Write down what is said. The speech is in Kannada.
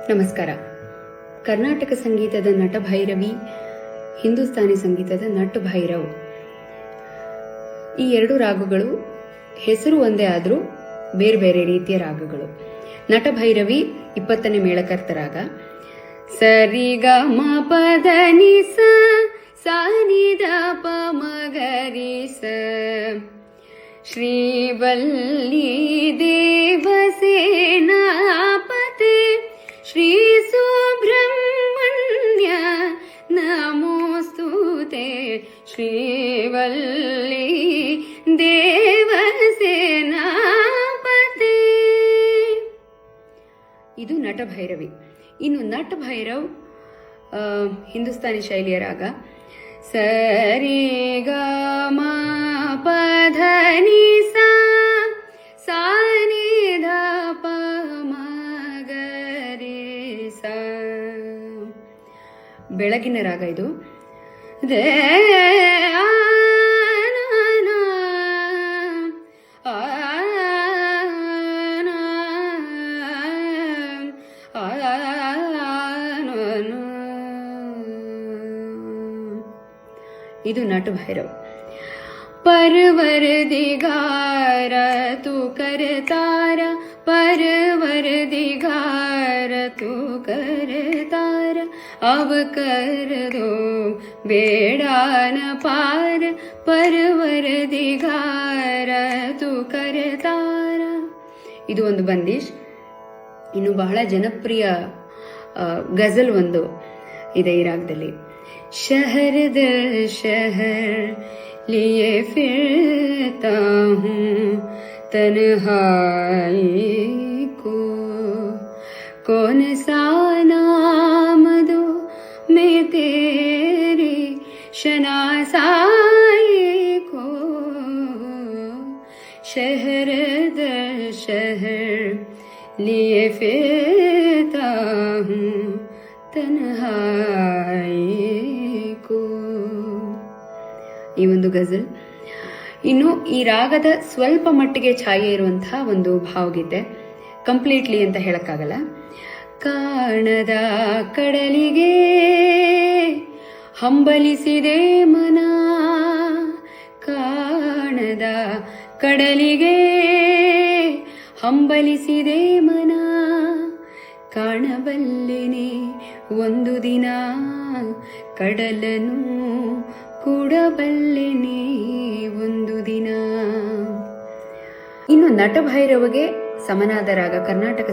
ನಮಸ್ಕಾರ. ಕರ್ನಾಟಕ ಸಂಗೀತದ ನಟಭೈರವಿ, ಹಿಂದೂಸ್ತಾನಿ ಸಂಗೀತದ ನಟಭೈರವ್, ಈ ಎರಡು ರಾಗಗಳು ಹೆಸರು ಒಂದೇ ಆದರೂ ಬೇರೆ ಬೇರೆ ರೀತಿಯ ರಾಗಗಳು. ನಟಭೈರವಿ 20ನೇ ಮೇಳಕರ್ತ ರಾಗ. ಸರಿಗ ಮ ಪದ ನಿ ಸ ಸಾ ನಿ ದ ಪ ಮ ಗ ರಿ ಸ. ಶ್ರೀವಲ್ಲಿ ದೇವಸೇನಾಪತೆ ಶ್ರೀ ಸುಬ್ರಹ್ಮಣ್ಯ ನಮೋಸ್ತುತೆ. ಶ್ರೀವಲ್ಲಿ ದೇವಸೇನಾಪತೆ. ಇದು ನಟಭೈರವಿ. ಇನ್ನು ನಟಭೈರವ್ ಹಿಂದೂಸ್ತಾನಿ ಶೈಲಿಯ ರಾಗ. ಸರಿ ಗ ಮ ಪಧ ನಿ ಸಾ ಸಾ ನಿ ಧ ಪ ಮ ಗ ರಿ ಸಾ. ಬೆಳಗಿನ ರಾಗ ಇದು. ದೇ ಇದು ನಟಭೈರವ್. परवर दिगार तू करतार, परवर दिगार तू करतार. अब कर दो बेड़ा न पार, परवर दिगार तू करतार. ಇದು ಒಂದು ಬಂದಿಶ್. ಇನ್ನು ಬಹಳ ಜನಪ್ರಿಯ ಗಜಲ್ ಒಂದು ಇದೆ ಈ ರಾಗದಲ್ಲಿ. ಶಹರ್ ದರ್ ಶಹರ್ लिए फिरता हूँ तन्हाई को, कौन सा नाम दो मैं तेरी शनासाई को. शहर दर शहर लिए फिरता हूँ तन्हाई को. ಈ ಒಂದು ಗಜಲ್. ಇನ್ನು ಈ ರಾಗದ ಸ್ವಲ್ಪ ಮಟ್ಟಿಗೆ ಛಾಯೆ ಇರುವಂತಹ ಒಂದು ಭಾವಗೀತೆ. ಕಂಪ್ಲೀಟ್ಲಿ ಅಂತ ಹೇಳಕ್ಕಾಗಲ್ಲ. ಕಾಣದ ಕಡಲಿಗೆ ಹಂಬಲಿಸಿದೆ ಮನ, ಕಾಣದ ಕಡಲಿಗೆ ಹಂಬಲಿಸಿದೆ ಮನ. ಕಾಣಬಲ್ಲೆನೆ ಒಂದು ದಿನ ಕಡಲನು, ಕೂಡಬಲ್ಲೆನೆ ಒಂದು ದಿನ. ಇನ್ನು ನಟಭೈರವಗೆ ಸಮನಾದ ರಾಗ ಕರ್ನಾಟಕ